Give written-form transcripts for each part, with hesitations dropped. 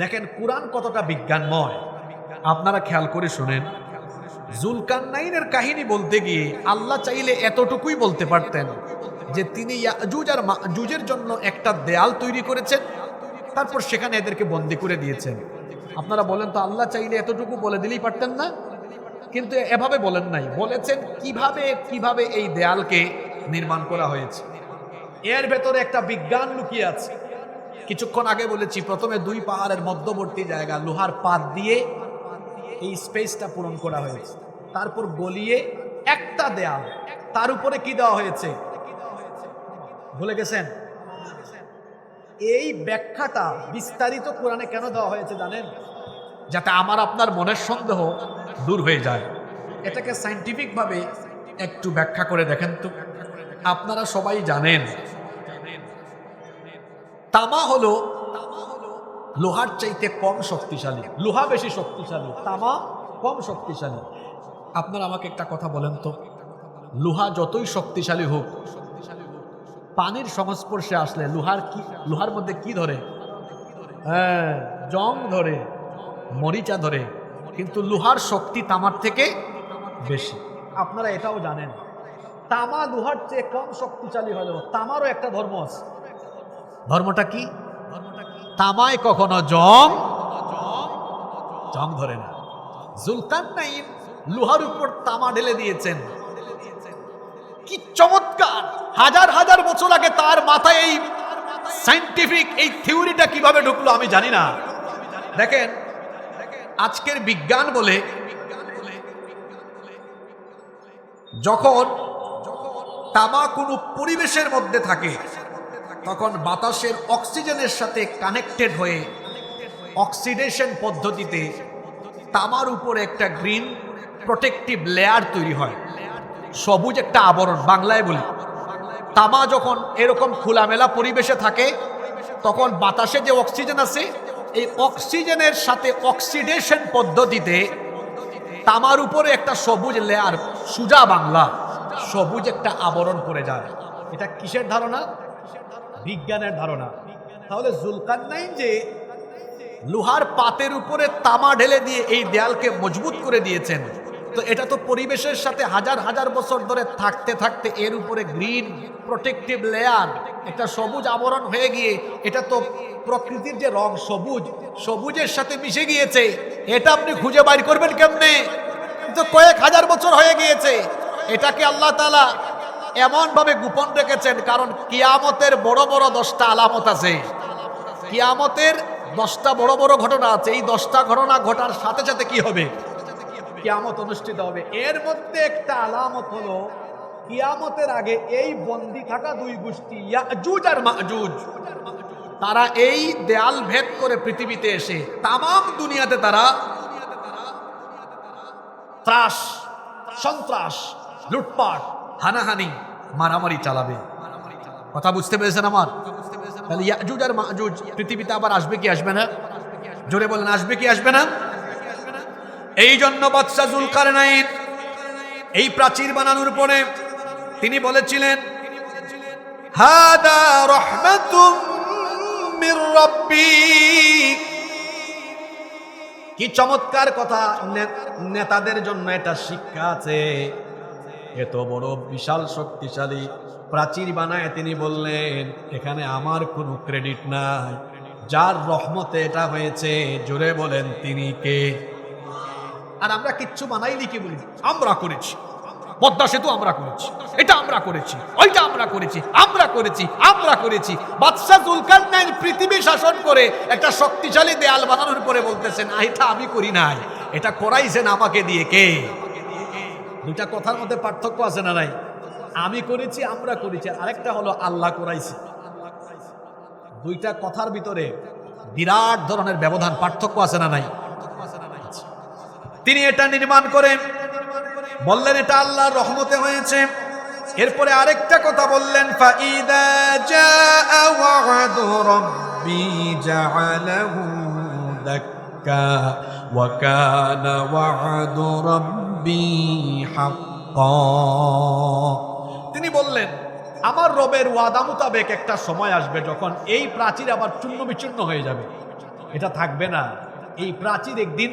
দেখেন কুরআন কতটা বিজ্ঞানময়, আপনারা খেয়াল করে শুনেন। জুলকারনাইনের কাহিনী বলতে গিয়ে আল্লাহ চাইলে এতটুকুই বলতে পারতেন যে তিনি ইয়াজুজ আর মাজুজের জন্য একটা দেয়াল তৈরি করেছেন, তারপর সেখানে এদেরকে বন্দী করে দিয়েছেন। আপনারা বলেন তো আল্লাহ চাইলে এতটুকু বলে দিলেই পারতেন না? কিন্তু এভাবে বলেন নাই, বলেছেন কিভাবে কিভাবে এই দেয়ালকে নির্মাণ করা হয়েছে। এর ভেতরে একটা বিজ্ঞান লুকিয়ে আছে। কিছুক্ষণ আগে বলেছি প্রথমে দুই পাহাড়ের মধ্যবর্তী জায়গা লোহার পাত দিয়ে এই স্পেসটা পূরণ করা হয়েছে, তারপর গলিয়ে একটা দেয়াল, তার উপরে কি দেওয়া হয়েছে ভুলে গেছেন? এই ব্যাখ্যাটা বিস্তারিত কোরআনে কেন দেওয়া হয়েছে জানেন? যাতে আমার আপনার মনের সন্দেহ দূর হয়ে যায়। এটাকে সায়েন্টিফিক ভাবে একটু ব্যাখ্যা করে দেখেন তো। আপনারা সবাই জানেন তামা হলো লোহার চাইতে কম শক্তিশালী। লোহা বেশি শক্তিশালী, তামা কম শক্তিশালী। আপনারা আমাকে একটা কথা বলেন তো, লোহা যতই শক্তিশালী হোক, পানির সংস্পর্শে আসলে লোহার মধ্যে কি ধরে? হ্যাঁ, জং ধরে, মরিচা ধরে। কিন্তু লোহার শক্তি তামার থেকে বেশি। আপনারা এটাও জানেন তামা লোহার চেয়ে কম শক্তিশালী হলেও তামারও একটা ধর্ম আছে। ধর্মটা কি? তামায় কখনো জং ধরে না। জুলকারনাইন লোহার উপর তামা ঢেলে দিয়েছেন। কি চমৎকার! হাজার হাজার বছর আগে তার মাথায় এই সায়েন্টিফিক এই থিওরিটা কিভাবে ঢুকলো আমি জানি না। দেখেন আজকের বিজ্ঞান বলে যখন তামা কোনো পরিবেশের মধ্যে থাকে তখন বাতাসের অক্সিজেনের সাথে কানেক্টেড হয়ে অক্সিডেশন পদ্ধতিতে তামার উপরে একটা গ্রিন প্রোটেক্টিভ লেয়ার তৈরি হয়, সবুজ একটা আবরণ বাংলায় বলি। তামা যখন এরকম খোলামেলা পরিবেশে থাকে তখন বাতাসে যে অক্সিজেন আছে এই অক্সিজেনের সাথে অক্সিডেশন পদ্ধতিতে তামার উপরে একটা সবুজ লেয়ার, সুজা বাংলা সবুজ একটা আবরণ পড়ে যায়। এটা কিসের ধারণা? বিজ্ঞানের ধারণা। তাহলে জুলকারনাইন যে লোহার পাতের উপরে তামা ঢেলে দিয়ে এই দেয়ালকে মজবুত করে দিয়েছেন, তো এটা তো পরিবেশের সাথে হাজার হাজার বছর ধরে থাকতে থাকতে এর উপরে গ্রিন প্রোটেক্টিভ লেয়ার, একটা সবুজ আবরণ হয়ে গিয়ে এটা তো প্রকৃতির যে রং সবুজ, সবুজের সাথে মিশে গিয়েছে। এটা আপনি খুঁজে বাইর করবেন কেমনে? তো কয়েক হাজার বছর হয়ে গিয়েছে। এটাকে আল্লাহ তাআলা এমন ভাবে গোপন রেখেছেন কারণ কিয়ামতের বড় বড় 10টা আলামত আছে। কিয়ামতের 10টা বড় বড় ঘটনা আছে। এই 10টা ঘটনা ঘটার সাথে সাথে কি হবে? কিয়ামত অনুষ্ঠিত হবে। এর মধ্যে একটা আলামত হলো কিয়ামতের আগে এই বন্দী থাকা দুই গোষ্ঠী ইয়াজুজ আর মাজুজ, তারা এই দেয়াল ভেদ করে পৃথিবীতে এসে তামাম দুনিয়াতে তারা ত্রাস, সন্ত্রাস, লুটপাট, হানাহানি, মারামারি চালাবে। কথা বুঝতে পেরেছেন আমার? তাহলে ইয়াজুজ আর মাজুজ পৃথিবীতে আবার আসবে কি আসবে না? জোরে বলেন, আসবে কি আসবে না? এই জন্য বাদশা জুলকারনাইন এই প্রাচীর বানানোর পরে তিনি বলেছিলেন হাদা রাহমাতুম মির রাব্বি। কি চমৎকার কথা! নেতাদের জন্য এটা শিক্ষা আছে। এত বড় বিশাল শক্তিশালী প্রাচীর বানায় তিনি বললেন এখানে আমার কোনো ক্রেডিট নাই, যার রহমতে এটা হয়েছে জোরে বলেন তিনি কে? আর আমরা কিচ্ছু বানাইনি, কি বলি? আমরা করেছি, পদ্মা সেতু আমরা করেছি, এটা আমরা করেছি, ওইটা আমরা করেছি, আমরা করেছি। বাদশা জুলকারনাইন পৃথিবী শাসন করে একটা শক্তিশালী দেয়াল বানানোর পরে বলতেছেন এটা আমি করি নাই, এটা করাইছেন আমাকে দিয়ে কে? দুটা কথার মধ্যে পার্থক্য আছে না নাই? আমি করেছি, আমরা করেছি, আরেকটা হলো আল্লাহ করাইছে। দুইটা কথার ভিতরে বিরাট ধরনের ব্যবধান, পার্থক্য আছে না নাই? তিনি এটা নির্মাণ করে বললেন এটা আল্লাহর রহমতে হয়েছে। এরপরে আরেকটা কথা বললেন ফাইদা জাআ ওয়া'দু রাব্বি জা'আলাহু দাক্কা ওয়া কানা ওয়া'দু রাব্বি হাক্কা। তিনি বললেন আমার রবের ওয়াদা মোতাবেক একটা সময় আসবে যখন এই প্রাচীর আবার চূর্ণ বিচূর্ণ হয়ে যাবে। এটা থাকবে না। এই প্রাচীর একদিন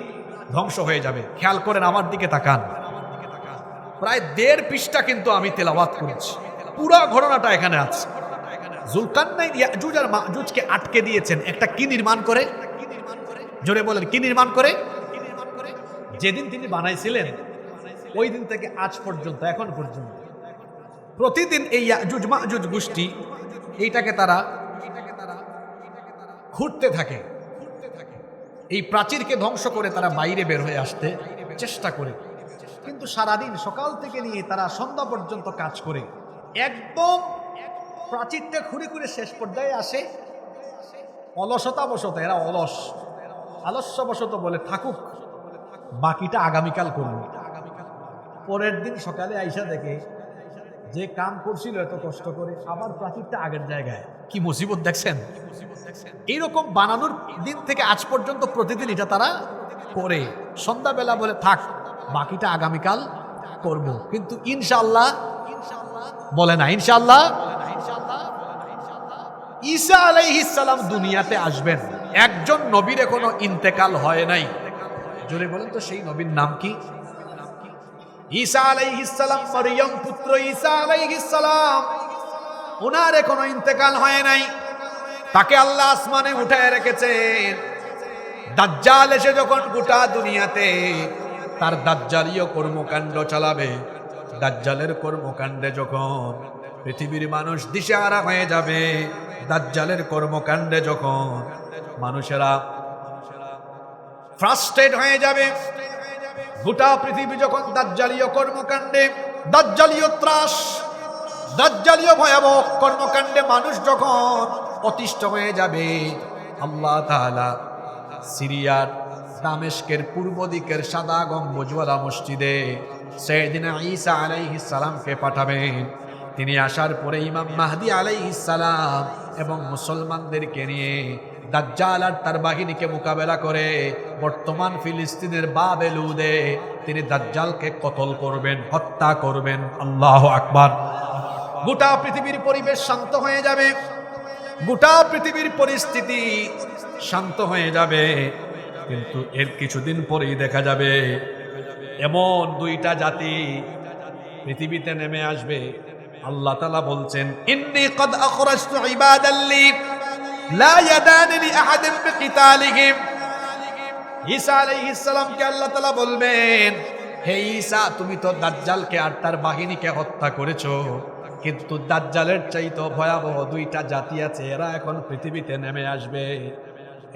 ধ্বংস হয়ে যাবে। খেয়াল করেন, আমার দিকে তাকান। প্রায় 1.5 পৃষ্ঠা কিন্তু আমি তেলাওয়াত করেছি, পুরো ঘটনাটা এখানে আছে। জুলকারনাইন ইয়াজুজ আর মাজুজকে আটকে দিয়েছেন একটা কি নির্মাণ করে? জোরে বলেন, কি নির্মাণ করে? যেদিন তিনি বানাইছিলেন ওই দিন থেকে আজ পর্যন্ত, এখন পর্যন্ত প্রতিদিন এই ইয়াজুজ মাজুজ গোষ্ঠী এইটাকে তারা ঘুরতে থাকে। এই প্রাচীরকে ধ্বংস করে তারা বাইরে বের হয়ে আসতে চেষ্টা করে, কিন্তু সারাদিন সকাল থেকে নিয়ে তারা সন্ধ্যা পর্যন্ত কাজ করে একদম প্রাচীরটা ঘুরে ঘুরে শেষ পর্যায়ে আসে। অলসতা বশত এরা আলস্যবশত বলে থাকুক, বাকিটা আগামীকাল করব। পরের দিন সকালে আইসা দেখে যে কাম করছিল এত কষ্ট করে আবার প্রাচীরটা আগের জায়গায়। কি মুসিবত দেখছেন! এইরকম বানানোর দিন থেকে আজ পর্যন্ত প্রতিদিন এটা তারা করে। সন্ধ্যাবেলা বলে থাক, বাকিটা আগামীকাল করব। কিন্তু ইনশাআল্লাহ বলে না, ইনশাআল্লাহ ঈসা আলাইহিস সালাম দুনিয়াতে আসবেন। একজন নবীর এখনো ইন্তেকাল হয় নাই। জোরে বলেন তো সেই নবীর নাম কি? ঈসা আলাইহিস সালাম, মরিয়ম পুত্র ঈসা আলাইহিস সালাম, ওনার এখনো ইন্তেকাল হয় নাই। তাকে আল্লাহ আসমানে উঠায় রেখেছেন। দাজ্জাল এসে যখন গোটা দুনিয়াতে তার দাজ্জালীয় কর্মকাণ্ড চালাবে, দাজ্জালের কর্মকাণ্ডে যখন পৃথিবীর মানুষ দিশেহারা হয়ে যাবে, দাজ্জালের কর্মকাণ্ডে যখন মানুষেরা ফ্রাস্ট্রেট হয়ে যাবে, গোটা পৃথিবী যখন দাজ্জালীয় কর্মকাণ্ডে, দাজ্জালীয় ত্রাস, দাজ্জালীয় ভয়াবহ কর্মকাণ্ডে মানুষ যখন অতিষ্ঠ হয়ে যাবে, আল্লাহ তাআলা সিরিয়ার দামেস্কের পূর্ব দিকের সাদা গম্বুজওয়ালা মসজিদে সাইয়েদিনা ঈসা আলাইহিস সালামকে পাঠাবেন। তিনি আসার পরে ইমাম মাহদী আলাইহিস সালাম এবং মুসলমানদেরকে নিয়ে দাজ্জাল আর তার বাহিনীকে মোকাবেলা করে বর্তমান ফিলিস্তিনের বাবেলুদে তিনি দাজ্জালকে কতল করবেন, হত্যা করবেন। আল্লাহু আকবার। গোটা পৃথিবীর পরিবেশ শান্ত হয়ে যাবে, গোটা পৃথিবীর পরিস্থিতি শান্ত হয়ে যাবে। কিন্তু এর কিছুদিন পরেই দেখা যাবে এমন দুইটা জাতি পৃথিবীতে নেমে আসবে। আল্লাহ তাআলা বলছেন, ইন্নী কদ আখরাজতু ইবাদাল্লি লা ইয়াদানি লিআহাদিন বিকিতালিহিম। ঈসা আলাইহিস সালামকে আল্লাহ তাআলা বলবেন, হে ঈসা, তুমি তো দাজ্জালকে আর তার বাহিনীকে হত্যা করেছো, কিন্তু দাজ্জালের চাইতে ভয়াবহ দুইটা জাতি আছে, এরা এখন পৃথিবীতে নেমে আসবে।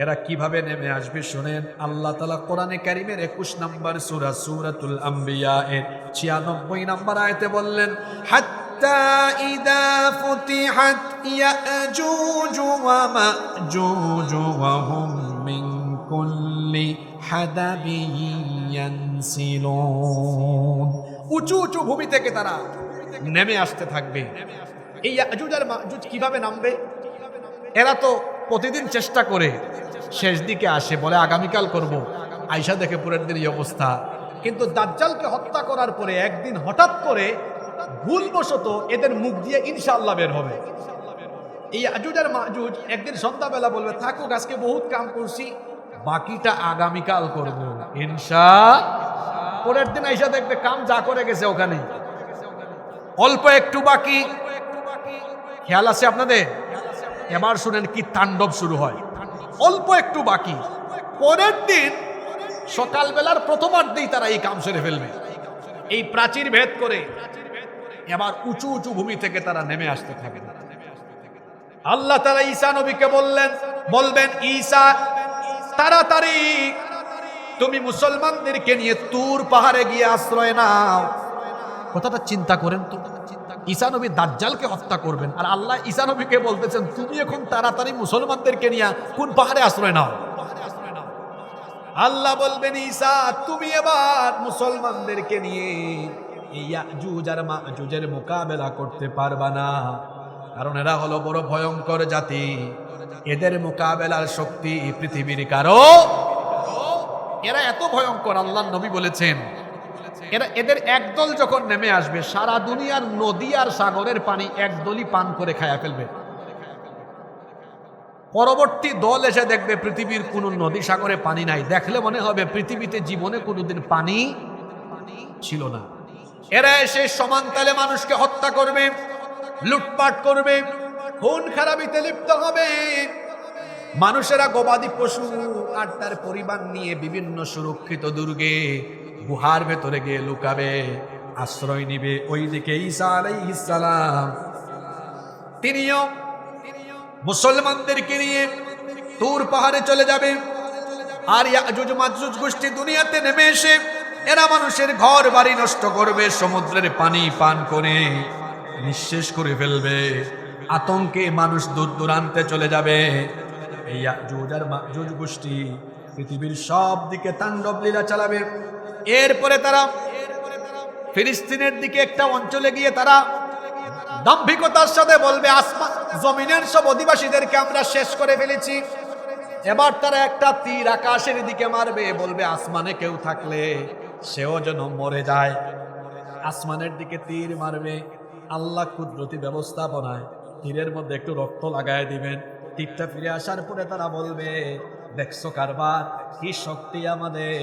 এরা কিভাবে নেমে আসবে শুনেন। আল্লাহ তাআলা কোরআনে কারীমের 21 নম্বর সূরা সূরাতুল আম্বিয়া এর 96 নম্বর আয়াতে বললেন, হাত্তা ইদা ফুতিহাত ইয়াজুজ ওয়া মাজুজ ওয়া হুম মিন কুল্লি হাদাবিন ইয়ানসিলুন। উঁচু উঁচু ভূমি থেকে তারা নেমে আসতে থাকবে। এই ইয়াজুজ আর মাজুজ কিভাবে নামবে? এরা তো প্রতিদিন চেষ্টা করে, শেষ দিকে আসে বলে আগামীকাল করব, আইসা দেখে পুরের দিন এই অবস্থা। কিন্তু দাজ্জালকে হত্যা করার পরে একদিন হঠাৎ করে ভুলবশত এদের মুখ দিয়ে ইনশাআল্লাহ বের হবে। এই ইয়াজুজ আর মাজুজ একদিন সন্ধ্যাবেলা বলবে, থাকুক, আজকে বহুত কাম করছি, বাকিটা আগামীকাল করব ইনশাআল্লাহ। পরের দিন আইসা দেখবে কাম যা করে গেছে ওখানে, অল্প একটু বাকি। খেয়াল আছে আপনাদের? এবার শুনেন কি তাণ্ডব শুরু হয়। অল্প একটু বাকি, পরের দিন সকালবেলার প্রথমার্ধেই তারা এই কাম সেরে ফেলবে। এই প্রাচীর ভেদ করে এবার উঁচু উঁচু ভূমি থেকে তারা নেমে আসতে থাকে। আল্লাহ তাআলা ঈসা নবীকে বলবেন, ঈসা, তাড়াতাড়ি তুমি মুসলমানদেরকে নিয়ে তুর পাহাড়ে গিয়ে আশ্রয় নাও। কথাটা চিন্তা করেন তো, ঈসা নবী দাজ্জালকে হত্যা করবেন, আর আল্লাহ ঈসা নবীকে বলতেছেন তুমি এখন তাড়াতাড়ি মুসলমানদেরকে নিয়ে কোন পাহাড়ে আশ্রয় নাও। আল্লাহ বলবেন, ঈসা, তুমি এবার মুসলমানদেরকে নিয়ে ইয়াজুজ আর মাজুজের মোকাবেলা করতে পারবা না, কারণ এরা হলো বড় ভয়ঙ্কর জাতি। এদের মোকাবেলার শক্তি পৃথিবীর কারো। এরা এত ভয়ঙ্কর, আল্লাহর নবী বলেছেন এদের একদল যখন নেমে আসবে, সারা দুনিয়ার নদী আর সাগরের পানি একদলই পান করে খায়া ফেলবে। পরবর্তী দল এসে দেখবে পৃথিবীর কোন নদী সাগরে পানি নাই, দেখলে মনে হবে পৃথিবীতে জীবনে কোনোদিন পানি ছিল না। এরা এসে সমানতালে মানুষকে হত্যা করবে, লুটপাট করবে, খুন খারাপিতে লিপ্ত হবে। মানুষেরা গবাদি পশু আর তার পরিবার নিয়ে বিভিন্ন সুরক্ষিত দুর্গে গুহার ভেতরে গিয়ে লুকাবে, আশ্রয় নিবে। ওইদিকে ঈসা আলাইহিস সালাম তিনিও মুসলমানদেরকে নিয়ে তুর পাহাড়ে চলে যাবে। আর ইয়াজুজ মাজুজ গোষ্ঠী দুনিয়াতে নেমে এসে এরা মানুষের ঘর বাড়ি নষ্ট করবে, সমুদ্রের পানি পান করে নিঃশেষ করে ফেলবে। আতঙ্কে মানুষ দূর দূরান্তে চলে যাবে। এই ইয়াজুজ আর মাজুজ গোষ্ঠী পৃথিবীর সব দিকে তাণ্ডব লীলা চালাবে। এরপরে তারা ফিলিস্তিনের দিকে একটা অঞ্চলে গিয়ে তারা দাম্ভিকতার সাথে বলবে, আসমান জমিনের সব অধিবাসীদেরকে আমরা শেষ করে ফেলেছি। এবার তারা একটা তীর আকাশের দিকে মারবে, বলবে আসমানে কেউ থাকলে সেও যেন মরে যায়। আসমানের দিকে তীর মারবে, আল্লাহ কুদরতি ব্যবস্থাপনায় তীরের মধ্যে একটু রক্ত লাগায় দিবেন। তীরটা ফিরে আসার পরে তারা বলবে, দেখছো কারবার, কি শক্তি আমাদের।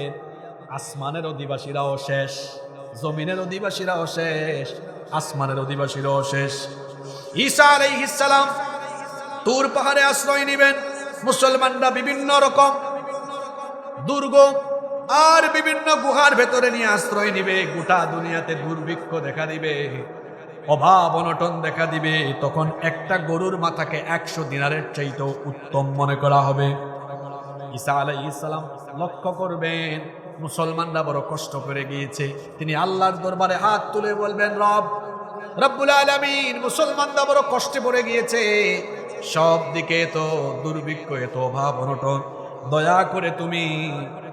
আসমানের অধিবাসীরাও শেষ, জমিনের অধিবাসীরাও শেষ, আসমানের অধিবাসীরাও শেষ। ঈসা আলাইহিস সালাম তুর পাহাড়ে আশ্রয় নেবেন। মুসলমানরা বিভিন্ন রকম দুর্গ আর বিভিন্ন গুহার ভেতরে নিয়ে আশ্রয় নিবে। গোটা দুনিয়াতে দুর্ভিক্ষ দেখা দিবে, অভাব অনটন দেখা দিবে। তখন একটা গরুর মাথাকে 100 দিনারের চাইতেও উত্তম মনে করা হবে। ঈসা আলাইহিস সালাম লক্ষ্য করবেন মুসলমানরা বড় কষ্ট করে গিয়েছে। তিনি আল্লাহর দরবারে হাত তুলে বলবেন, রব্বুল আলামিন, মুসলমানরা বড় কষ্টে পড়ে গিয়েছে, সব দিকে তো দুর্ভিক্ষ, এত অভাব অনটন, দয়া করে তুমি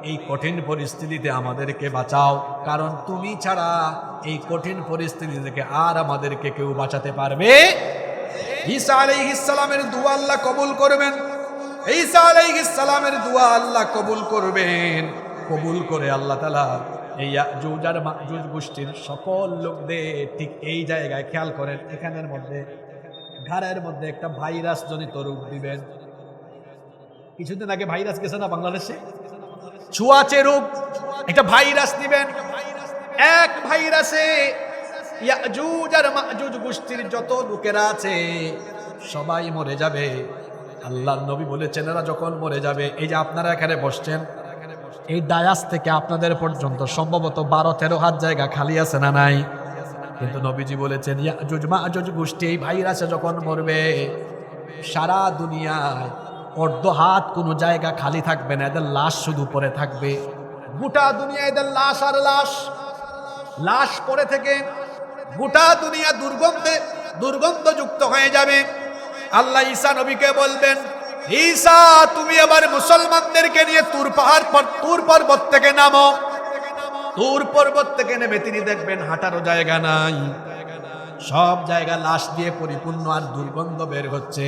এই কঠিন পরিস্থিতিতে আমাদেরকে বাঁচাও, কারণ তুমি ছাড়া এই কঠিন পরিস্থিতি থেকে আর আমাদেরকে কেউ বাঁচাতে পারবে। ঈসা আলাইহিস সালামের দোয়া আল্লাহ কবুল করবেন। ঈসা আলাইহিস সালামের দোয়া আল্লাহ কবুল করবেন। কবুল করে আল্লাহ তাআলা এই ইয়াজুজ আর মাজুজ গোষ্ঠীর সকল লোকদের ঠিক এই জায়গায়, খেয়াল করেন, এখানের মধ্যে ঘাড়ের মধ্যে একটা ভাইরাস জনিত রোগ দিবেন। কিছুদিন আগে ভাইরাস গেছে না বাংলাদেশে, ছুঁয়াচে রোগ, একটা ভাইরাস দিবেন। এক ভাইরাসে ইয়াজুজ আর মাজুজ গোষ্ঠীর যত লোকেরা আছে সবাই মরে যাবে। আল্লাহর নবী বলেছেন, এরা যখন মরে যাবে, এই যে আপনারা এখানে বসছেন, এই ডায়াস থেকে আপনাদের পর্যন্ত সম্ভবত 12-13 হাত জায়গা খালি আছে না নাই? কিন্তু নবীজি বলেছেন, ইয়াজুজ মাজুজ গোষ্ঠী এই ভাইরাসে যখন মরবে, সারা দুনিয়ায় অর্ধ হাত কোনো জায়গা খালি থাকবে না, এদের লাশ শুধু পড়ে থাকবে। গোটা দুনিয়া এদের লাশ আর লাশ, লাশ পড়ে থেকে গোটা দুনিয়া দুর্গন্ধযুক্ত হয়ে যাবে। আল্লাহ ঈসা নবীকে বলবেন, ঈসা, তুমি এবার মুসলমানদেরকে নিয়ে তুর পর্বত থেকে নামো। তুর পর্বত থেকে নেমে তিনি দেখবেন হাঁটারও জায়গা নাই, সব জায়গা লাশ দিয়ে পরিপূর্ণ আর দুর্গন্ধ বের হচ্ছে।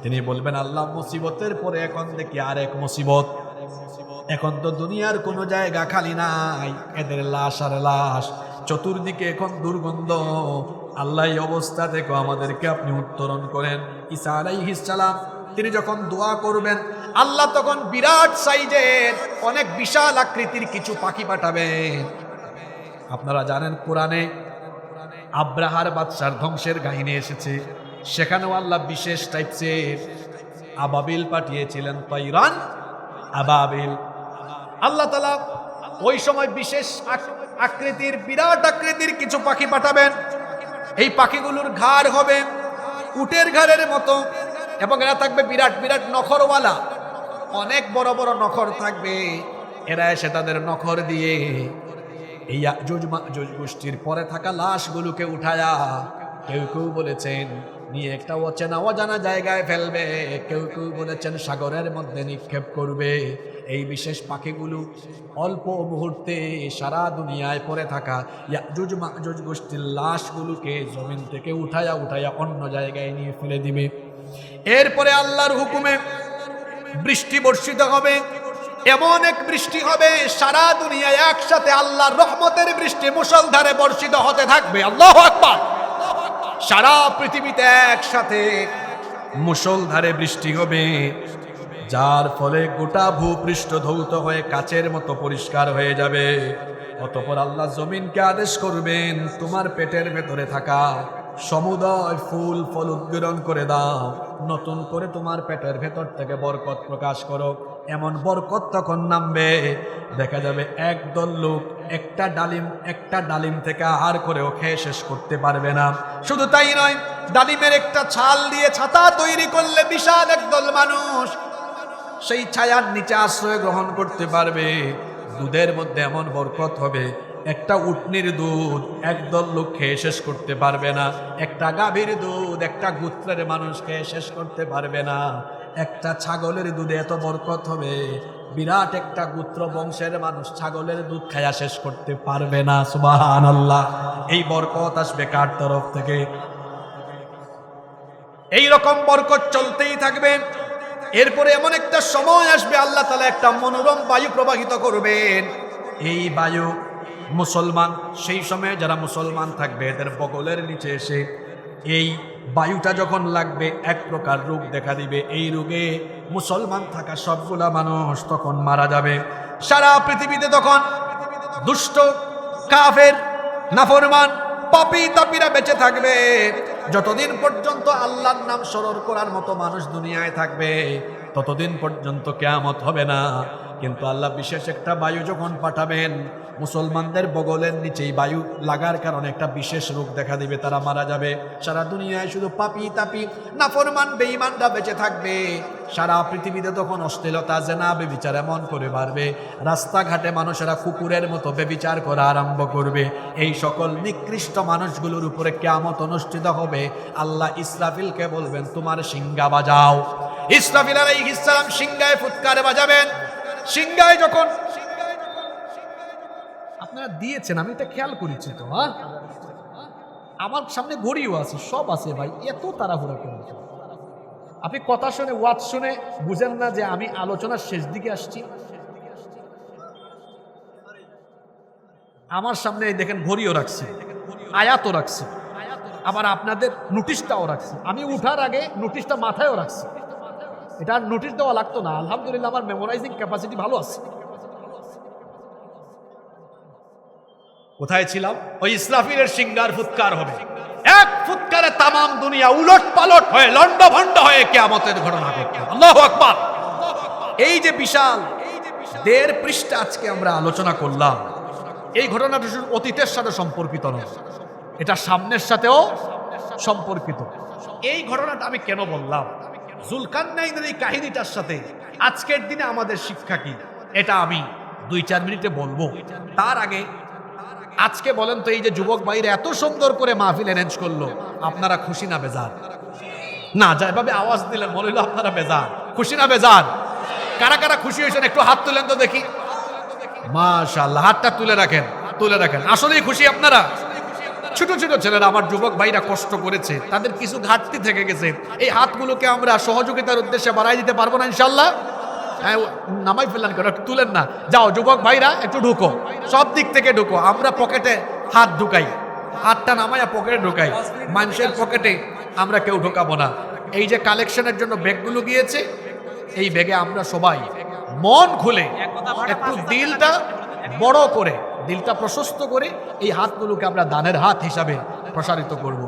তিনি বলবেন, আল্লাহ, মুসিবতের পরে এখন দেখি আর এক মুসিবত। এখন তো দুনিয়ার কোনো জায়গা খালি নাই, এদের লাশ আর লাশ, চতুর্দিকে এখন দুর্গন্ধ। আল্লাহ এই অবস্থা থেকে আমাদেরকে আপনি উত্তরণ করেন। ঈসা আলাইহিস সালাম তিনি যখন দোয়া করবেন, আল্লাহ তখন বিরাট সাইজের অনেক বিশাল আকৃতির কিছু পাখি পাঠাবেন। আপনারা জানেন কোরআনে আব্রাহার বাদশার ধ্বংসের কাহিনী এসেছে, সেখানেও আল্লাহ বিশেষ টাইপসের আবাবিল পাঠিয়েছিলেন, তৈরান আবাবিল। আল্লাহ তাআলা ওই সময় বিশেষ আকৃতির, বিরাট আকৃতির কিছু পাখি পাঠাবেন। এই পাখিগুলোর ঘাড় হবে উটের ঘাড়ের মতো, এবং এরা থাকবে বিরাট বিরাট নখরওয়ালা, অনেক বড় বড় নখর থাকবে। এরা এসে তাদের নখর দিয়ে এই ইয়াজুজ মাজুজ গোষ্ঠীর পরে থাকা লাশগুলোকে উঠায়া, কেউ কেউ বলেছেন নিয়ে একটা অচেনা অজানা জায়গায় ফেলবে, কেউ কেউ বলেছেন সাগরের মধ্যে নিক্ষেপ করবে। এই বিশেষ পাখিগুলো অল্প মুহূর্তে সারা দুনিয়ায় পড়ে থাকা ইয়াজুজ মাজুজ গোষ্ঠীর লাশগুলোকে জমিন থেকে উঠায়া অন্য জায়গায় নিয়ে ফেলে দিবে। এরপরে আল্লাহর হুকুমে বৃষ্টি বর্ষিত হবে, এমন এক বৃষ্টি হবে সারা দুনিয়ায় একসাথে আল্লাহর রহমতের বৃষ্টি মুষলধারে বর্ষিত হতে থাকবে। আল্লাহু আকবার। সারা পৃথিবীতে একসাথে মুষলধারে বৃষ্টি হবে, যার ফলে গোটা ভূপৃষ্ঠ ধৌত হয়ে কাচের মতো পরিষ্কার হয়ে যাবে। অতঃপর আল্লাহ জমিনকে আদেশ করবেন, তোমার পেটের ভেতরে থাকা সমুদয় ফুল ফল উদ্গীরণ করে দাও, নতুন করে তোমার পেটের ভেতর থেকে বরকত প্রকাশ করো। এমন বরকত তখন নামবে, দেখা যাবে একদল লোক একটা ডালিম থেকে আহার করেও খেয়ে শেষ করতে পারবে না। শুধু তাই নয়, ডালিমের একটা ছাল দিয়ে ছাতা তৈরি করলে বিশাল একদল মানুষ সেই ছায়ার নিচে আশ্রয় গ্রহণ করতে পারবে। দুধের মধ্যে এমন বরকত হবে, একটা উটনির দুধ একদল লোক খেয়ে শেষ করতে পারবে না, একটা গাভীর দুধ একটা গোত্রের মানুষ খেয়ে শেষ করতে পারবে না, একটা ছাগলের দুধে এত বরকত হবে, বিরাট একটা গোত্র বংশের মানুষ ছাগলের দুধ খায়া শেষ করতে পারবে না। সুবহানাল্লাহ। এই বরকত আসবে কার তরফ থেকে? এই রকম বরকত চলতেই থাকবে। এরপরে এমন একটা সময় আসবে, আল্লাহ তাআলা একটা মনোরম বায়ু প্রবাহিত করবেন। এই বায়ু মুসলমান, সেই সময়ে যারা মুসলমান থাকবে এদের বগলের নিচে এসে এই বায়ুটা যখন লাগবে এক প্রকার রোগ দেখা দিবে। এই রোগে মুসলমান থাকা সবগুলা মানুষ তখন মারা যাবে। সারা পৃথিবীতে তখন দুষ্ট, কাফের, নাফরমান, পাপী তাপীরা বেঁচে থাকবে। যতদিন পর্যন্ত আল্লাহর নাম স্মরণ করার মতো মানুষ দুনিয়ায় থাকবে ততদিন পর্যন্ত কিয়ামত হবে না। কিন্তু আল্লাহ বিশেষ একটা বায়ু যখন পাঠাবেন, মুসলমানদের বগলের নিচেই বায়ু লাগার কারণে একটা বিশেষ রোগ দেখা দিবে, তারা মারা যাবে। সারা দুনিয়ায় শুধু পাপী তাপী নাফরমান বেঈমানরা বেঁচে থাকবে। সারা পৃথিবীতে তখন অশ্লীলতা, জেনা, বেবিচার এমন করে বাড়বে, রাস্তাঘাটে মানুষেরা কুকুরের মতো বেবিচার করা আরম্ভ করবে। এই সকল নিকৃষ্ট মানুষগুলোর উপরে কিয়ামত অনুষ্ঠিত হবে। আল্লাহ ইসরাফিলকে বলবেন, তোমার সিংহা বাজাও। ইসরাফিল আলাইহিস সালাম সিংহায় ফুৎকার বাজাবেন। সিংহায় যখন আপনারা দিয়েছেন, আমি এটা খেয়াল করেছি তো, হ্যাঁ, আমার সামনে ঘড়িও আছে, সব আছে ভাই, এত তাড়াহুড়া করে আপনি কথা শুনে, ওয়াজ শুনে বুঝেন না যে আমি আলোচনার শেষ দিকে আসছি? আমার সামনে দেখেন ঘড়িও রাখছি, আয়াতও রাখছি, আবার আপনাদের নোটিশটাও রাখছি। আমি উঠার আগে নোটিশটা মাথায়ও রাখছি। এটা নোটিশ দেওয়া লাগতো না, আলহামদুলিল্লাহ আমার মেমোরাইজিং ক্যাপাসিটি ভালো আছে। কোথায় ছিলাম? ওই ইসরাফিলের সিংহার ফুৎকার হবে, এক ফুৎকারে তামাম দুনিয়া উলট পালট হয়ে লন্ডভন্ড হয়ে কিয়ামতের ঘটনা ঘটবে। আল্লাহু আকবার। এই যে বিশাল 1.5 পৃষ্ঠা আজকে আমরা আলোচনা করলাম, এই ঘটনাটা শুধু অতীতের সাথে সম্পর্কিত নয়, এটা সামনের সাথেও সম্পর্কিত। এই ঘটনাটা আমি কেন বললাম? জুলকারনাইনের এই কাহিনীটার সাথে আজকের দিনে আমাদের শিক্ষা কি, এটা আমি 2-4 মিনিটে বলবো। তার আগে আজকে বলেন তো, এই যে যুবক ভাইরা এত সুন্দর করে মাহফিল অ্যারেঞ্জ করলো, আপনারা খুশি না বেজার? না, যেভাবে আওয়াজ দিলেন মনে হলো আপনারা বেজার। খুশি না বেজার? কারা কারা খুশি হয়েছেন একটু হাত তুলেন তো দেখি। মাশাআল্লাহ, হাতটা তুলে রাখেন, তুলে রাখেন। আসলেই খুশি আপনারা? ছোট ছোট ছেলেরা, আমার যুবক ভাইরা কষ্ট করেছে, তাদের কিছু ঘাটতি থেকে গেছে, এই হাতগুলোকে আমরা সহযোগিতার উদ্দেশ্যে বাড়াই দিতে পারবো না ইনশাল্লাহ? হ্যাঁ, নামাই ফেললেন কেন? একটু তুলেন না। যাও যুবক ভাইরা একটু ঢুকো, সব দিক থেকে ঢুকো। আমরা পকেটে হাত ঢুকাই, হাতটা নামাইয়া পকেটে ঢুকাই, মানুষের পকেটে আমরা কেউ ঢোকাবো না। এই যে কালেকশনের জন্য ব্যাগগুলো গিয়েছে, এই ব্যাগে আমরা সবাই মন খুলে একটু দিলটা বড় করে, দিলটা প্রশস্ত করে এই হাতগুলোকে আমরা দানের হাত হিসাবে প্রসারিত করব।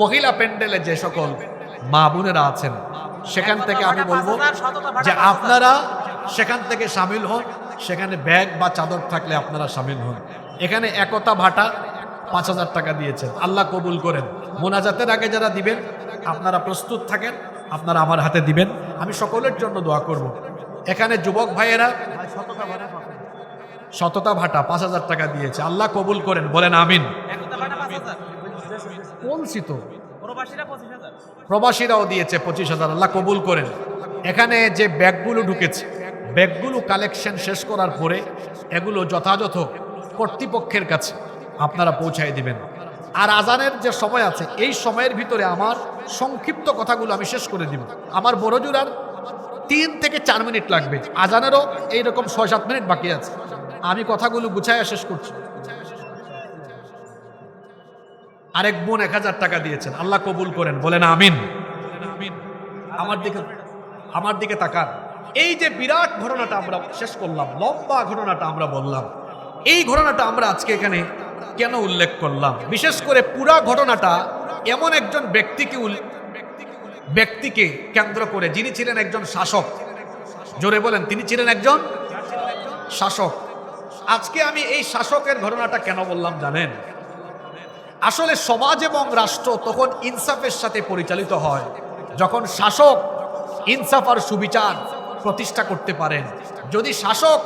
মহিলা প্যান্ডেলে যে সকল মা বোনেরা আছেন, সেখান থেকে আমি বলবো যে আপনারা সেখান থেকে সামিল হন। সেখানে ব্যাগ বা চাদর থাকলে আপনারা সামিল হন। এখানে একতা ভাটা 5,000 টাকা দিয়েছেন, আল্লাহ কবুল করেন। মোনাজাতের আগে যারা দিবেন আপনারা প্রস্তুত থাকেন, আপনারা আমার হাতে দিবেন, আমি সকলের জন্য দোয়া করব। এখানে যুবক ভাইয়েরা সততা ভাটা 5,000 টাকা দিয়েছে, আল্লাহ কবুল করেন, বলেন আমিন। বলছি তো, প্রবাসীরাও দিয়েছে 25,000, আল্লাহ কবুল করেন। এখানে যে ব্যাগগুলো ঢুকেছে, ব্যাগগুলো কালেকশন শেষ করার পরে এগুলো যথাযথ কর্তৃপক্ষের কাছে আপনারা পৌঁছায় দিবেন। আর আজানের যে সময় আছে, এই সময়ের ভিতরে আমার সংক্ষিপ্ত কথাগুলো আমি শেষ করে দিব। আমার বড়জোর আর 3 থেকে 4 মিনিট লাগবে, আজানেরও এইরকম 6-7 মিনিট বাকি আছে। আমি কথাগুলো গুছাইয়া শেষ করছি। আরেক বোন 1,000 টাকা দিয়েছেন, আল্লাহ কবুল করেন, বলেন আমিন। আমার দিকে তাকান। এই যে বিরাট ঘটনাটা আমরা শেষ করলাম, লম্বা ঘটনাটা আমরা বললাম, এই ঘটনাটা আমরা আজকে এখানে কেন উল্লেখ করলাম? বিশেষ করে পুরা ঘটনাটা এমন একজন ব্যক্তিকে কেন্দ্র করে, যিনি ছিলেন একজন শাসক। জোরে বলেন, তিনি ছিলেন একজন শাসক। আজকে আমি এই শাসকের ঘটনাটা কেন বললাম জানেন? আসলে সমাজ এবং রাষ্ট্র তখন ইনসাফের সাথে পরিচালিত হয় যখন শাসক ইনসাফ আর সুবিচার প্রতিষ্ঠা করতে পারেন। যদি শাসক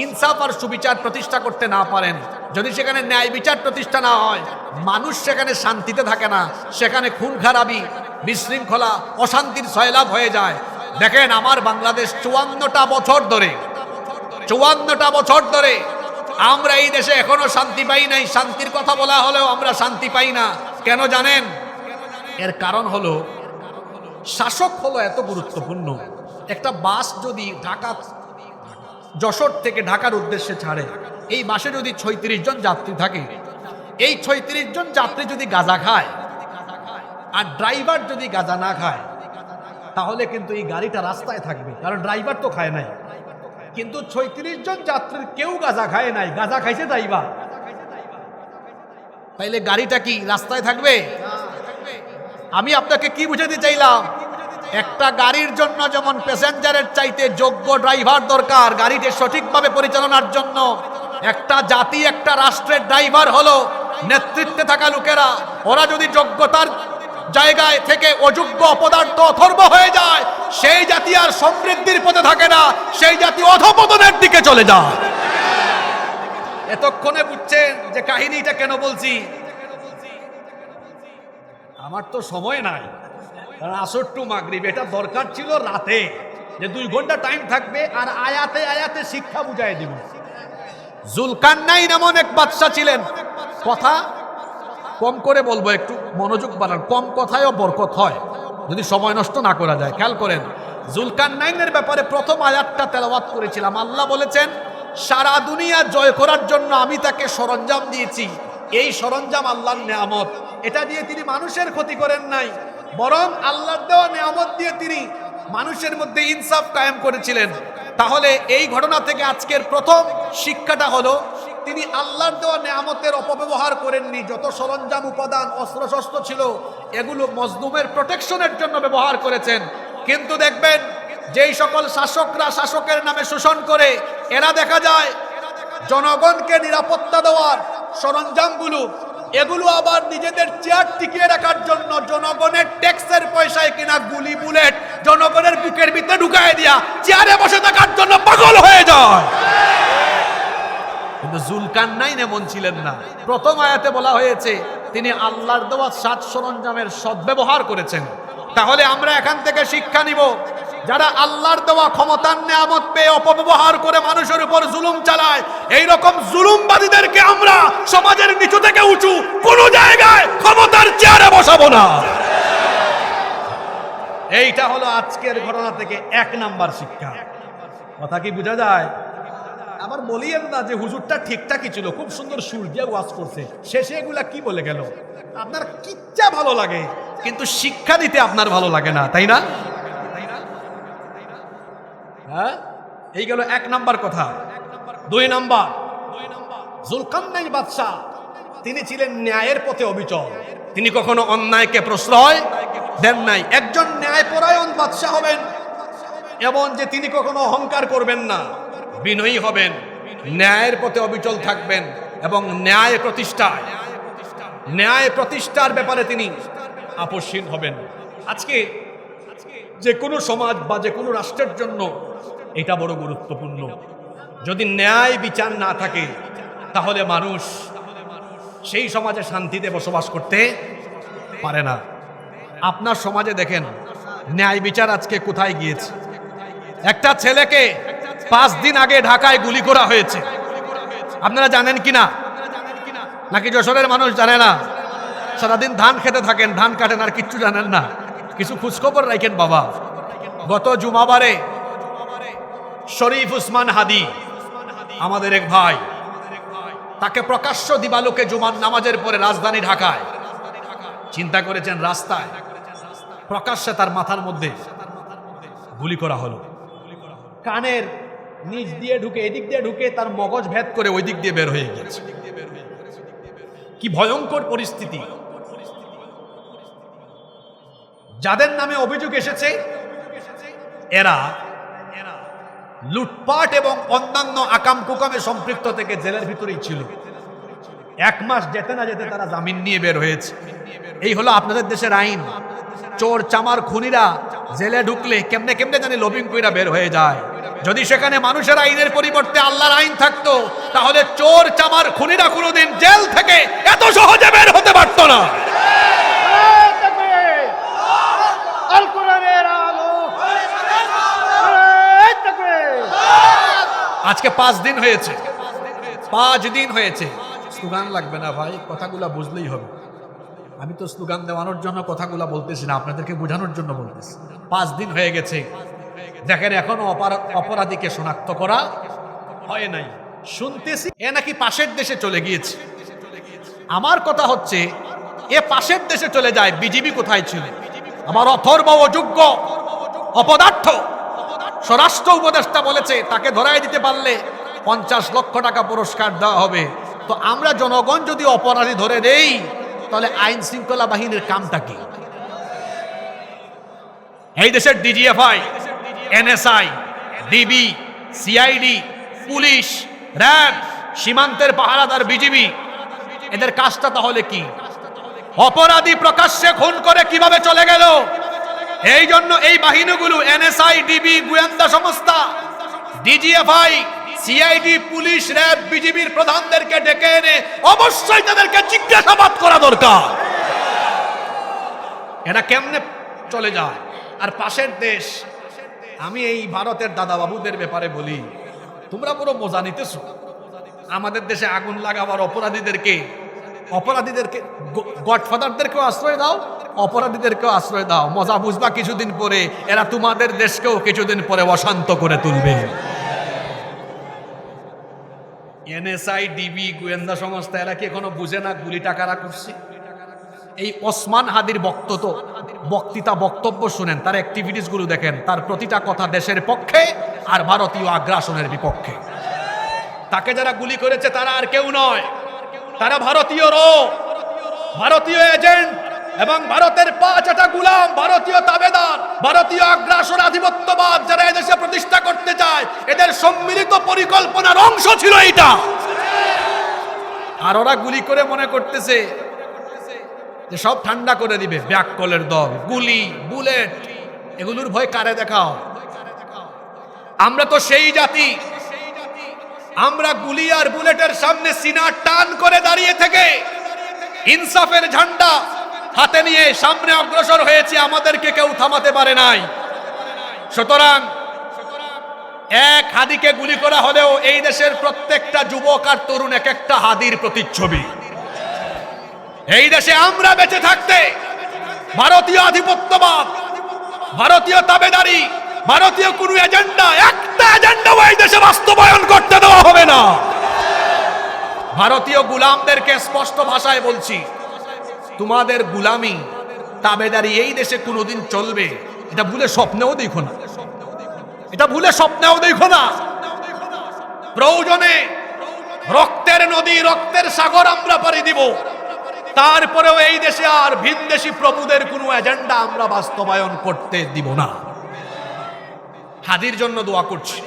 ইনসাফ আর সুবিচার প্রতিষ্ঠা করতে না পারেন, যদি সেখানে ন্যায় বিচার প্রতিষ্ঠা না হয়, মানুষ সেখানে শান্তিতে থাকে না, সেখানে খুন খারাপি, বিশৃঙ্খলা, অশান্তির সয়লাভ হয়ে যায়। দেখেন, আমার বাংলাদেশ 54টা বছর ধরে আমরা এই দেশে এখনো শান্তি পাই নাই। শান্তির কথা বলা হলেও আমরা শান্তি পাই না। কেন জানেন? এর কারণ হলো শাসক হলো এত গুরুত্বপূর্ণ। একটা বাস যদি যশোর থেকে ঢাকার উদ্দেশ্যে ছাড়ে, এই বাসে যদি 36 জন যাত্রী থাকে, এই 36 জন যাত্রী যদি গাঁজা খায় আর ড্রাইভার যদি গাঁজা না খায়, তাহলে কিন্তু এই গাড়িটা রাস্তায় থাকবে, কারণ ড্রাইভার তো খায় নাই। কিন্তু 36 জন যাত্রীর কেউ গাঁজা খায় নাই, গাঁজা খাইছে ড্রাইভার, তাইলে গাড়িটা কি রাস্তায় থাকবে? আমি আপনাকে কি বুঝাতে চাইলাম? একটা গাড়ির জন্য যেমন প্যাসেঞ্জারের চাইতে যোগ্য ড্রাইভার দরকার গাড়িটি সঠিকভাবে পরিচালনার জন্য, একটা জাতি, একটা রাষ্ট্রের ড্রাইভার হলো নেতৃত্বে থাকা লোকেরা। ওরা যদি যোগ্যতার জায়গায় থেকে অযোগ্য, অপদার্থ, অথর্ব হয়ে যায়, সেই জাতি আর সমৃদ্ধির পথে থাকে না, সেই জাতি অধঃপতনের দিকে চলে যায়। এতক্ষণে বুঝছেন যে কাহিনীটা কেন বলছি? আমার তো সময় নাই, কারণ আসর টু মাগরিব, এটা দরকার ছিল রাতে, যে 2 ঘন্টা টাইম থাকবে আর আয়াতে আয়াতে শিক্ষা বুঝাই দিব। জুলকারনাইন এমন এক বাদশা ছিলেন। কথা কম করে বলবো, একটু মনোযোগ বাড়ান, কম কথায়ও বরকত হয় যদি সময় নষ্ট না করা যায়। খেয়াল করেন, জুলকারনাইনের ব্যাপারে প্রথম আয়াতটা তেলাওয়াত করেছিলাম। আল্লাহ বলেছেন, সারা দুনিয়া জয় করার জন্য আমি তাকে সরঞ্জাম দিয়েছি। এই সরঞ্জাম আল্লাহর নেয়ামত, এটা দিয়ে তিনি মানুষের ক্ষতি করেন নাই, বরং আল্লাহর দেওয়া নেয়ামত দিয়ে তিনি মানুষের মধ্যে ইনসাফ কায়েম করেছিলেন। তাহলে এই ঘটনা থেকে আজকের প্রথম শিক্ষাটা হলো, তিনি আল্লাহর দেওয়া নেয়ামতের অপব্যবহার করেননি। যত সরঞ্জাম, উপাদান, অস্ত্রশস্ত্র ছিল, এগুলো মজলুমের প্রোটেকশনের জন্য ব্যবহার করেছেন। কিন্তু দেখবেন, যেই সকল শাসকরা শাসকের নামে শোষণ করে, এরা দেখা যায় জনগণকে নিরাপত্তা দেওয়ার সরঞ্জামগুলো, এগুলো আবার নিজেদের চেয়ার টিকিয়ে রাখার জন্য জনগণের ট্যাক্সের পয়সায় কিনা গুলি, বুলেট জনগণের বুকের ভিতরে ঢুকায় দিয়া চেয়ারে বসে থাকার জন্য পাগল হয়ে যায়। কিন্তু জুলকারনাইন এমন ছিলেন না। প্রথম আয়াতে বলা হয়েছে তিনি আল্লাহর দেওয়া সাজ সরঞ্জামের সদ্ব্যবহার করেছেন। তাহলে আমরা এখান থেকে শিক্ষা নিব, যারা আল্লাহর দেওয়া ক্ষমতার নেয়ামত পেয়ে অপব্যবহার করে মানুষের উপর জুলুম চালায়, এই রকম জুলুমবাদীদেরকে আমরা সমাজের নিচু থেকে উঁচু কোন জায়গায় ক্ষমতার চেয়ারে বসাবো না। এইটা হলো আজকের ঘটনা থেকে 1 নাম্বার শিক্ষা। কথা কি বোঝা যায়? আবার বলিয়েন না যে হুজুরটা ঠিকঠাকই ছিল, খুব সুন্দর সুর দিয়ে ওয়াজ করছে, শেষে এগুলা কি বলে গেল। আপনার কিচ্ছা ভালো লাগে, কিন্তু শিক্ষা দিতে আপনার ভালো লাগে না, তাই না? হ্যাঁ, এই গেল 1 নাম্বার কথা। 2 নাম্বার, জুলকারনাইন বাদশা, তিনি ছিলেন ন্যায়ের পথে অবিচল। তিনি কখনো অন্যায়কে প্রশ্রয় দেন নাই। একজন ন্যায়পরায়ণ বাদশা হবেন এমন যে তিনি কখনো অহংকার করবেন না, বিনয়ী হবেন, ন্যায়ের পথে অবিচল থাকবেন এবং ন্যায় প্রতিষ্ঠার ব্যাপারে তিনি আপোষহীন হবেন। আজকে যে কোনো সমাজ বা যে কোনো রাষ্ট্রের জন্য এটা বড় গুরুত্বপূর্ণ। যদি ন্যায় বিচার না থাকে, তাহলে মানুষ সেই সমাজে শান্তিতে বসবাস করতে পারে না। আপনার সমাজে দেখেন ন্যায় বিচার আজকে কোথায় গিয়েছে। একটা ছেলেকে 5 দিন আগে ঢাকায় গুলি করা হয়েছে। আপনারা জানেন কিনা? নাকি যশোরের মানুষ জানে না? সারাদিন ধান খেতে থাকেন, ধান কাটেন, আর কিচ্ছু জানেন না। কিছু খোঁজখবর রাখেন বাবা। গত জুমাবারে শরীফ উসমান হাদি, আমাদের এক ভাই, তাকে প্রকাশ্য দিবালোকে জুমার নামাজের পরে রাজধানী ঢাকায়, চিন্তা করেছেন, রাস্তায় প্রকাশ্যে তার মাথার মধ্যে গুলি করা হলো। কানের নিচ দিয়ে ঢুকে, এদিক দিয়ে ঢুকে তার মগজ ভেদ করে ওই দিক দিয়ে বের হয়ে গেছে। কি ভয়ঙ্কর পরিস্থিতি! যাদের নামে অভিযোগ এসেছে এরা লুটপাট এবং অন্যান্য আকাম কুকামে সম্পৃক্ত থেকে জেলের ভিতরেই ছিল। 1 মাস যেতে না যেতে তারা জামিন নিয়ে বের হয়েছে। এই হলো আপনাদের দেশের আইন। চোর চামার খুনিরা জেলে ঢুকলে কেমনে কেমনে জানি লবিং কইরা বের হয়ে যায়। যদি সেখানে মানুষের আইনের পরিবর্তে আল্লাহর আইন থাকতো, তাহলে চোর চামার খুনিরা কোনোদিন জেল থেকে এত সহজে বের হতে পারতো না। আজকে 5 দিন হয়েছে, 5 দিন হয়েছে। স্লোগান লাগবে না ভাই, কথাগুলা বুঝলেই হবে। আমি তো স্লোগান দেওয়ানোর জন্য কথাগুলা বলতেছি না, আপনাদেরকে বোঝানোর জন্য বলতেছি। 5 দিন হয়ে গেছে, দেখেন এখনো অপরাধীকে শনাক্ত করা হয় নাই। শুনতেছি এ নাকি পাশের দেশে চলে গিয়েছে। আমার কথা হচ্ছে, এ পাশের দেশে চলে যায়, বিজিবি কোথায় ছিল? আমার অথর্ব অযোগ্য অপদার্থ স্বরাষ্ট্র উপদেষ্টা বলেছে তাকে ধরাই দিতে পারলে 50 লক্ষ টাকা পুরস্কার দেওয়া হবে। তো আমরা জনগণ যদি অপরাধী ধরে দেই, তাহলে আইন শৃঙ্খলা বাহিনীর কামটা কি? এই দেশের DGFI, NSI, DB, CID, police, RAB, সীমান্তের পাহারাদার বিজিবি, এদের কাজটা তাহলে কি? অপরাধী প্রকাশ্যে খুন করে কিভাবে চলে গেল? এই জন্য এই বাহিনীগুলো, এনএসআই, ডিবি, গোয়েন্দা সংস্থা, ডিজিএফআই, সিআইডি, পুলিশ, র্যাব, বিজিবির প্রধানদেরকে ডেকে এনে অবশ্যই তাদেরকে জিজ্ঞাসাবাদ করা দরকার। এরা কেমনে চলে যায়? আর পাশের দেশ, আমি এই ভারতের দাদা বাবুদের ব্যাপারে বলি, তোমরা পুরো মজা নিতেছো। আমাদের দেশে আগুন লাগাবার অপরাধীদেরকে গডফাদারদেরকেও আশ্রয় দাও, অপরাধীদেরকেও আশ্রয় দাও। মজা বুঝবা কিছুদিন পরে এরা তোমাদের দেশকেও কিছুদিন পরে অশান্ত করে তুলবে। এনএসআই, ডিবি, গোয়েন্দা সংস্থা, এরা কি এখনো বুঝে না গুলি টাকারা করছে? এই ওসমান হাদির বক্তব্য শুনেন, তার অ্যাক্টিভিটিস গুলো দেখেন, তার প্রতিটা কথা দেশের পক্ষে আর ভারতীয় আগ্রাসনের বিপক্ষে। তাকে যারা গুলি করেছে তারা আর কেউ নয়, তারা ভারতীয় এজেন্ট এবং ভারতের 5টা গুলাম, ভারতীয় তাবেদার, ভারতীয় আগ্রাসন আধিপত্যবাদ যারা এদেশে প্রতিষ্ঠা করতে চায়, এদের সম্মিলিত পরিকল্পনার অংশ ছিল এইটা। আর ওরা গুলি করে মনে করতেছে যে সব ঠান্ডা করে দিবে। ব্যাককলের দল, গুলি, বুলেট, এগুলোর ভয় কারে দেখাও? আমরা তো সেই জাতি, আমরা গুলি আর বুলেটের সামনে সিনা টান করে দাঁড়িয়ে থেকে ইনসাফের ঝান্ডা হাতে নিয়ে সামনে অগ্রসর হয়েছে, আমাদেরকে কেউ থামাতে পারে নাই। সুতরাং এক হাদিকে গুলি করা হলেও এই দেশের প্রত্যেকটা যুবক আর তরুণ এক একটা হাদির প্রতিচ্ছবি। এই দেশে আমরা বেঁচে থাকতে ভারতীয় আধিপত্যবাদ, ভারতীয় তাবেদারি, ভারতীয় কোন এজেন্ডা, একটা এজেন্ডাও এই দেশে বাস্তবায়ন করতে দেওয়া হবে না। ভারতীয় গুলামদেরকে স্পষ্ট ভাষায় বলছি, তোমাদের গুলামি, তাবেদারি এই দেশে কোনোদিন চলবে এটা ভুলে স্বপ্নেও দেখো না, এটা ভুলে স্বপ্নেও দেখো না। প্রয়োজনে রক্তের নদী, রক্তের সাগর আমরা পাড়ি দিব, তারপরেও এই দেশে আর ভিনদেশী প্রভুদের কোনো এজেন্ডা আমরা বাস্তবায়ন করতে দিব না। হাদির জন্য দোয়া করছি।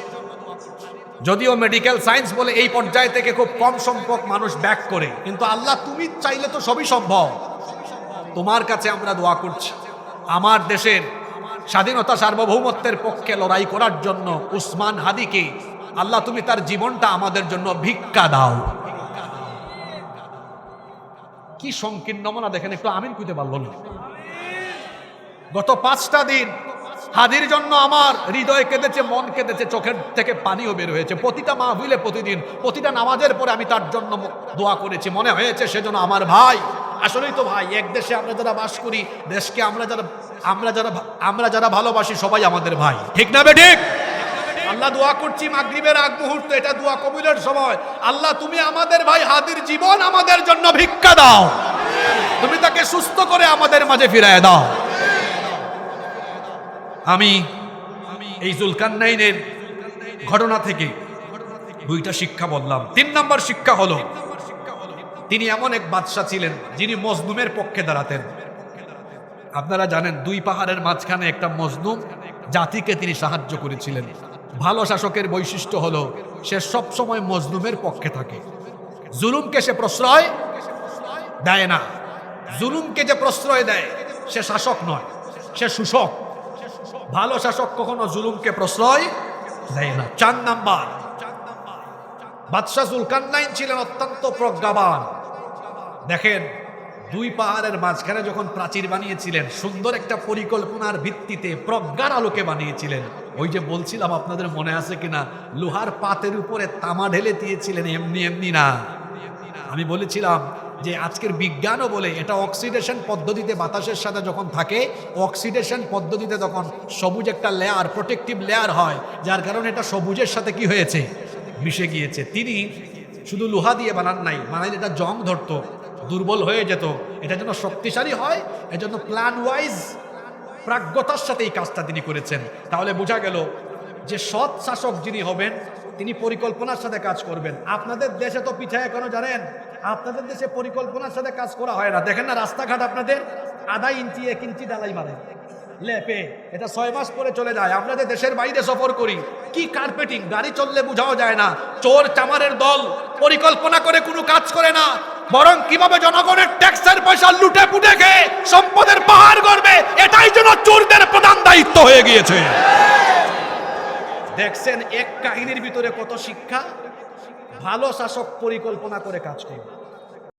যদিও মেডিকেল সায়েন্স বলে এই পর্যায় থেকে খুব কম সংখ্যক মানুষ ব্যাক করে, কিন্তু আল্লাহ তুমি চাইলে তো সবই সম্ভব। তোমার কাছে আমরা দোয়া করছি, আমার দেশের স্বাধীনতা সার্বভৌমত্বের পক্ষে লড়াই করার জন্য উসমান হাদিকে আল্লাহ তুমি তার জীবনটা আমাদের জন্য ভিক্ষা দাও। কি সংকীর্ণ মনা দেখেন, একটু আমিন কইতে পারলো না। গত 5টা দিন হাদির জন্য আমার হৃদয় কেঁদেছে, মন কেঁদেছে, চোখের থেকে পানিও বের হয়েছে। প্রতিটা মাহফিলে, প্রতিদিন, প্রতিটা নামাজের পরে আমি তার জন্য দোয়া করেছি। মনে হয়েছে সেজন্য আমার ভাই, আসলেই তো ভাই, এক দেশে আমরা যারা বাস করি, দেশকে আমরা যারা ভালোবাসি সবাই আমাদের ভাই, ঠিক না বেঠিক? আল্লাহ দোয়া করছি মাগরিবের আগ মুহূর্তে, এটা দোয়া কবুলের সময়। আল্লাহ তুমি আমাদের ভাই হাদির জীবন আমাদের জন্য ভিক্ষা দাও, তুমি তাকে সুস্থ করে আমাদের মাঝে ফিরায় দাও। আমি এই জুলকারনাইনের ঘটনা থেকে দুইটা শিক্ষা বললাম। 3 নম্বর শিক্ষা হলো, তিনি এমন এক বাদশা ছিলেন যিনি মজলুমের পক্ষে দাঁড়াতেন। আপনারা জানেন 2 পাহাড়ের মাঝখানে একটা মজলুম জাতিকে তিনি সাহায্য করেছিলেন। ভালো শাসকের বৈশিষ্ট্য হলো সে সব সময় মজলুমের পক্ষে থাকে, জুলুমকে সে প্রশ্রয় দেয় না। জুলুমকে যে প্রশ্রয় দেয় সে শাসক নয়, সে শোষক। ভালো শাসক কখনো জুলুমকে প্রশ্রয় দেয় না। 4 নাম্বার, বাদশা জুলকারনাইন ছিলেন অত্যন্ত প্রজ্ঞাবান। দেখেন 2 পাহাড়ের মাঝখানে যখন প্রাচীর বানিয়েছিলেন, সুন্দর একটা পরিকল্পনার ভিত্তিতে প্রজ্ঞার আলোকে বানিয়েছিলেন। ওই যে বলছিলাম, আপনাদের মনে আছে কিনা, লোহার পাতের উপরে তামা ঢেলে দিয়েছিলেন, এমনি এমনি না। আমি বলেছিলাম যে আজকের বিজ্ঞানও বলে এটা অক্সিডেশন পদ্ধতিতে বাতাসের সাথে যখন থাকে, অক্সিডেশন পদ্ধতিতে তখন সবুজ একটা লেয়ার, প্রোটেক্টিভ লেয়ার হয়, যার কারণে এটা সবুজের সাথে কি হয়েছে, মিশে গিয়েছে। তিনি শুধু লোহা দিয়ে বানান নাই, বানাইলে এটা জং ধরতো, দুর্বল হয়ে যেত। এটা যেন শক্তিশালী হয়, এজন্য প্ল্যান ওয়াইজ প্রাজ্ঞতার সাথে এই কাজটা তিনি করেছেন। তাহলে বোঝা গেল যে সৎ শাসক যিনি হবেন তিনি পরিকল্পনার সাথে কাজ করবেন। আপনাদের দেশে তো পিছায় কেন জানেন? আপনাদের দেশে পরিকল্পনার সাথে কাজ করা হয় না। দেখেন না রাস্তাঘাট আপনাদের আধা ইঞ্চি 1 ইঞ্চি ঢালাই মারে, লেপে, এটা 6 মাস পরে চলে যায়। আমরা যে দেশের বাইরে সফর করি, কি কার্পেটিং, গাড়ি চললে বোঝাও যায় না। চোর চামারের দল পরিকল্পনা করে কোনো কাজ করে না, বরং কিভাবে জনগণের ট্যাক্সের পয়সা লুটে পুটে খেয়ে সম্পদের পাহাড় গড়বে, এটাই যেন চোরদের প্রধান দায়িত্ব হয়ে গিয়েছে। দেখছেন এক কাহিনীর ভিতরে কত শিক্ষা। ভালো শাসক পরিকল্পনা করে কাজ করে।